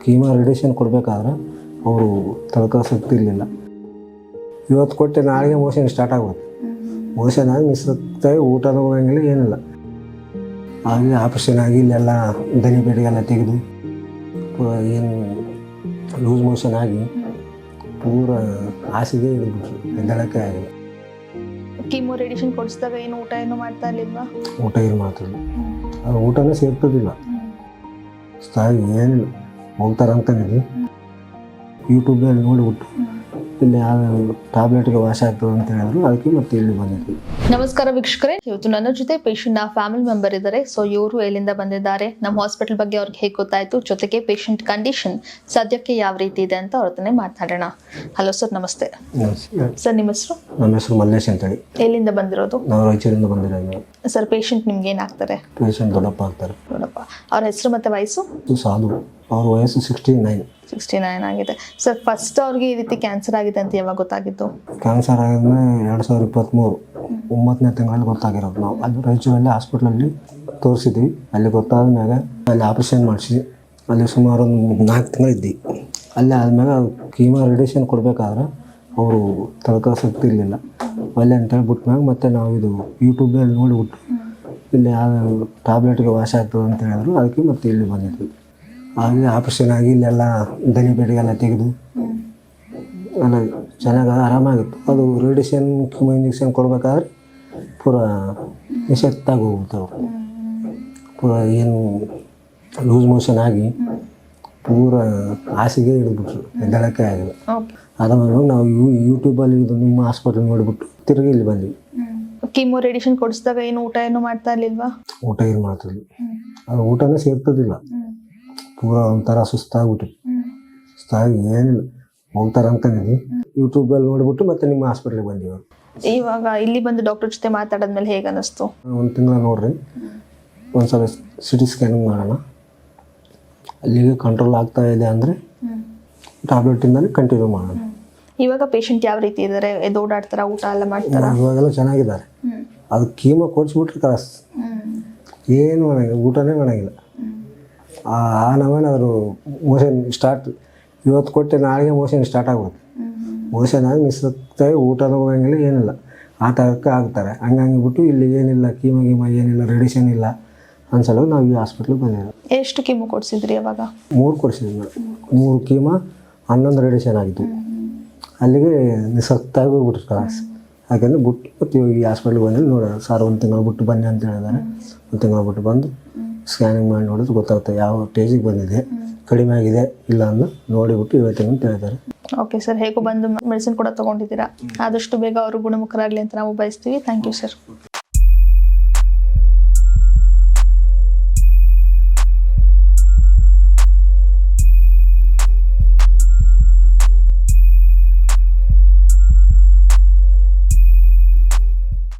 Chemo radiation ಕೊಡಬೇಕಾದ್ರೆ ಅವರು ತಡ್ಕೋ ಶಕ್ತಿ ಇರಲಿಲ್ಲ. ಇವತ್ತು ಕೊಟ್ಟೆ ನಾಳೆಗೆ ಮೋಷನ್ ಸ್ಟಾರ್ಟ್ ಆಗೋದು. ಮೋಷನ್ ಆಗಿ ಮಿಸ್ತಾಗಿ ಊಟನೂ ಹೋಗಂಗಿಲ್ಲ, ಏನಿಲ್ಲ. ಹಾಗೆ ಆಪ್ರೇಷನ್ ಆಗಿ ಇಲ್ಲೆಲ್ಲ ದನಿ ಬೆಡಿಗೆಲ್ಲ ತೆಗೆದು ಏನು ಲೂಸ್ ಮೋಷನ್ ಆಗಿ ಪೂರ ಹಾಸಿಗೆ ಹಿಡಿದ್ಬಿಟ್ರು, ಎದ್ದೇಳಕ್ಕೆ ಆಗಿಲ್ಲ. ಕೀಮೋ ರೇಡಿಯೇಷನ್ ಕೊಡಿಸಿದಾಗ ಏನು ಊಟ ಏನು ಮಾಡ್ತಾ ಇರ್ಲಿಲ್ವಾ? ಊಟ ಏನು ಮಾಡ್ತಿಲ್ಲ, ಅದು ಊಟನೇ ಸೇರ್ತಿದ್ದಿಲ್ಲ. ಸ್ಥಾಯಿ ಏನಿಲ್ಲ, ಹೋಗ್ತಾರೆ ಅಂತಂದಿದ್ವಿ. ಯೂಟ್ಯೂಬ್ನಲ್ಲಿ ನೋಡಿಬಿಟ್ಟು ಇಲ್ಲಿ ಟ್ಯಾಬ್ಲೆಟ್ಗೆ ವಾಶ ಆಗ್ತದೆ ಅಂತ ಹೇಳಿದ್ರು, ಅದಕ್ಕೆ ಮತ್ತೆ ಇಲ್ಲಿ ಬಂದಿದ್ವಿ. ನಮಸ್ಕಾರ ವೀಕ್ಷಕರೇ, ಇವತ್ತು ನನ್ನ ಜೊತೆ ಪೇಷಂಟ್ ನ ಫ್ಯಾಮಿಲಿ ಮೆಂಬರ್ ಇದ್ದಾರೆ. ಸೊ ಇವರು ಎಲ್ಲಿಂದ ಬಂದಿದ್ದಾರೆ, ನಮ್ಮ ಹಾಸ್ಪಿಟಲ್ ಬಗ್ಗೆ ಅವ್ರಿಗೆ ಹೇಗೆ ಗೊತ್ತಾಯ್ತು, ಜೊತೆಗೆ ಪೇಷಂಟ್ ಕಂಡೀಷನ್ ಸದ್ಯಕ್ಕೆ ಯಾವ ರೀತಿ ಇದೆ ಅಂತ ಅವ್ರ ಹತ್ರನೇ ಮಾತಾಡೋಣ. ಹಲೋ ಸರ್, ನಮಸ್ತೆ. ಸರ್, ನಿಮ್ಮ ಹೆಸರು? ನಮ್ಮ ಹೆಸರು ಮಲ್ಲೇಶ್ ಅಂತೇಳಿ. ಎಲ್ಲಿಂದ ಬಂದಿರೋದು? ನಾವು ರಾಯಚೂರಿಂದ ಬಂದಿರೋದು. ಸರ್, ಪೇಷಂಟ್ ನಿಮ್ಗೆ ಏನಾಗ್ತಾರೆ? ಪೇಷಂಟ್ ದೊಡ್ಡಪ್ಪ ಆಗ್ತಾರೆ. ದೊಡ್ಡಪ್ಪ. ಅವ್ರ ಹೆಸರು ಮತ್ತೆ ವಯಸ್ಸು? ಸಾಧು. ಅವ್ರ ವಯಸ್ಸು 69 ಆಗಿದೆ. ಸರ್, ಫಸ್ಟ್ ಅವ್ರಿಗೆ ಈ ರೀತಿ ಕ್ಯಾನ್ಸರ್ ಆಗಿದೆ ಅಂತ ಯಾವಾಗ ಗೊತ್ತಾಗಿತ್ತು? ಕ್ಯಾನ್ಸರ್ ಆಗಿದ್ರೆ 2023 9ನೇ ತಿಂಗಳಲ್ಲಿ ಗೊತ್ತಾಗಿರೋದು. ನಾವು ಅಲ್ಲಿ ರಾಯಚೂರಲ್ಲಿ ಹಾಸ್ಪಿಟ್ಲಲ್ಲಿ ತೋರಿಸಿದ್ವಿ. ಅಲ್ಲಿ ಗೊತ್ತಾದ ಮ್ಯಾಗ ಅಲ್ಲಿ ಆಪ್ರೇಷನ್ ಮಾಡಿಸಿ ಅಲ್ಲಿ ಸುಮಾರು ಒಂದು 4 ತಿಂಗಳು ಇದ್ವಿ. ಅಲ್ಲಿ ಆದ್ಮ್ಯಾಗ ಕೀಮೋ ರೇಡಿಯೇಷನ್ ಕೊಡಬೇಕಾದ್ರೆ ಅವರು ತಡ್ಕೋ ಶಕ್ತಿ ಇರಲಿಲ್ಲ. ಅಲ್ಲಿ ಅಂತೇಳಿ ಬಿಟ್ಮ್ಯಾಗ ಮತ್ತೆ ನಾವು ಇದು ಯೂಟ್ಯೂಬ್ನಲ್ಲಿ ನೋಡಿಬಿಟ್ಟು ಇಲ್ಲಿ ಟ್ಯಾಬ್ಲೆಟ್ಗೆ ವಾಶ ಆಗ್ತದೆ ಅಂತ ಹೇಳಿದ್ರು, ಅದಕ್ಕೆ ಮತ್ತೆ ಇಲ್ಲಿ ಬಂದಿದ್ವಿ. ಹಾಗೆ ಆಪ್ರೇಷನ್ ಆಗಿ ಇಲ್ಲೆಲ್ಲ ದನಿ ಬೆಡಿಗೆಲ್ಲ ತೆಗೆದು ಎಲ್ಲ ಚೆನ್ನಾಗಿ ಆರಾಮಾಗಿತ್ತು. ಅದು ರೇಡಿಯೇಷನ್ ಕೀಮೋ ಇಂಜೆಕ್ಷನ್ ಕೊಡಬೇಕಾದ್ರೆ ಪೂರ ನಿಶಕ್ತಾಗಿ ಹೋಗ್ಬಿಡ್ತು. ಪೂರ ಏನು ಲೂಸ್ ಮೋಷನ್ ಆಗಿ ಪೂರ ಹಾಸಿಗೆ ಹಿಡಿದ್ಬಿಟ್ರು, ಎದ್ದೇಳಕ್ಕೆ ಆಗಿಲ್ಲ. ಅದಾದ್ಮೇಲೆ ನಾವು ಯೂಟ್ಯೂಬಲ್ಲಿ ಇದು ನಿಮ್ಮ ಹಾಸ್ಪಿಟಲ್ ನೋಡಿಬಿಟ್ಟು ತಿರುಗಿ ಇಲ್ಲಿ ಬಂದ್ವಿ. ಕೀಮೋ ರೇಡಿಯೇಷನ್ ಕೊಡಿಸಿದಾಗ ಏನು ಊಟ ಏನು ಮಾಡ್ತಾ ಇರ್ಲಿಲ್ವಾ? ಊಟ ಏನು ಮಾಡ್ತಿದ್ವಿ, ಅದು ಊಟನೇ ಸೇರ್ತಿದ್ದಿಲ್ಲ. ಪೂರ ಒಂಥರ ಸುಸ್ತಾಗ್ಬಿಟ್ಟು ಸುಸ್ತಾಗಿ ಏನಿಲ್ಲ, ಹೋಗ್ತಾರೆ ಅಂತಂದಿದ್ವಿ. ಯೂಟ್ಯೂಬಲ್ಲಿ ನೋಡಿಬಿಟ್ಟು ಮತ್ತೆ ನಿಮ್ಮ ಹಾಸ್ಪಿಟ್ಲಿಗೆ ಬಂದೀವಿ. ಇವಾಗ ಇಲ್ಲಿ ಬಂದು ಡಾಕ್ಟರ್ ಜೊತೆ ಮಾತಾಡಿದ್ಮೇಲೆ ಹೇಗೆ ಅನ್ನಿಸ್ತು? ಒಂದು ತಿಂಗಳ ನೋಡ್ರಿ, ಒಂದ್ಸಲ CT ಸ್ಕ್ಯಾನಿಂಗ್ ಮಾಡೋಣ, ಅಲ್ಲಿಗೆ ಕಂಟ್ರೋಲ್ ಆಗ್ತಾ ಇದೆ ಅಂದರೆ ಟ್ಯಾಬ್ಲೆಟಿಂದಲೇ ಕಂಟಿನ್ಯೂ ಮಾಡೋಣ. ಇವಾಗ ಪೇಷಂಟ್ ಯಾವ ರೀತಿ ಇದ್ದಾರೆ? ಓಡಾಡ್ತಾರ, ಊಟ ಎಲ್ಲ ಮಾಡ್ತಾರ? ಇವಾಗೆಲ್ಲ ಚೆನ್ನಾಗಿದ್ದಾರೆ. ಅದು ಕೀಮೋ ಕೊಡಿಸ್ಬಿಟ್ರೆ ಕಲಸ್ ಏನು ಮಾಡೋಂಗಿಲ್ಲ, ಊಟನೇ ಮಾಡೋಂಗಿಲ್ಲ. ಆ ನಮೂನೆ ಅವರು ಮೋಷನ್ ಸ್ಟಾರ್ಟ್, ಇವತ್ತು ಕೊಟ್ಟೆ ನಾಳೆಗೆ ಮೋಷನ್ ಸ್ಟಾರ್ಟ್ ಆಗೋದು. ಮೋಷನ್ ಆಗಿ ಮಿಸ್ತಾಗಿ ಊಟನೂ ಹೋಗಂಗಿಲ್ಲ, ಏನಿಲ್ಲ. ಆ ಥರಕ್ಕೆ ಆಗ್ತಾರೆ. ಹಂಗಾಗಿಬಿಟ್ಟು ಇಲ್ಲಿ ಏನಿಲ್ಲ, ಕೀಮೋ ಏನಿಲ್ಲ, ರೇಡಿಯೇಷನ್ ಇಲ್ಲ ಅನ್ಸಲ್ಲ ನಾವು ಈ ಹಾಸ್ಪಿಟ್ಲಿಗೆ ಬಂದಿದ್ದೀವಿ. ಎಷ್ಟು ಕೀಮೋ ಕೊಡಿಸಿದ್ರಿ ಅವಾಗ? 3 ಕೊಡಿಸಿದ್ವಿ ಮೇಡಮ್. 3 ಕೀಮೋ 11 ರೇಡಿಯೇಷನ್ ಆಗಿತ್ತು. ಅಲ್ಲಿಗೆ ನಿಸಕ್ತಾಗಿ ಹೋಗ್ಬಿಟ್ರು ಕ್ಲಾಸ್. ಯಾಕಂದರೆ ಬಿಟ್ಟು ಮತ್ತು ಇವಾಗ ಈ ಹಾಸ್ಪಿಟ್ಲಿಗೆ ಬಂದಲ್ಲಿ ನೋಡೋಣ ಸರ್, 1 ತಿಂಗಳು ಬಿಟ್ಟು ಬನ್ನಿ ಅಂತ ಹೇಳಿದ್ದಾರೆ. 1 ತಿಂಗಳು ಬಿಟ್ಟು ಬಂದು ಸ್ಕ್ಯಾನಿಂಗ್ ಮಾಡಿ ನೋಡಿದ್ರೆ ಗೊತ್ತಾಗುತ್ತೆ ಯಾವ ಸ್ಟೇಜಿಗೆ ಬಂದಿದೆ, ಕಡಿಮೆ ಆಗಿದೆ ಇಲ್ಲ ಅನ್ನೋ ನೋಡಿಬಿಟ್ಟು ಇವತ್ತಿನ ಅಂತ ಹೇಳಿದ್ದಾರೆ. ಓಕೆ ಸರ್, ಹೇಗೋ ಬಂದು ಮೆಡಿಸಿನ್ ಕೂಡ ತೊಗೊಂಡಿದ್ದೀರಾ. ಆದಷ್ಟು ಬೇಗ ಅವರು ಗುಣಮುಖರಾಗಲಿ ಅಂತ ನಾವು ಬಯಸ್ತೀವಿ. Thank you sir.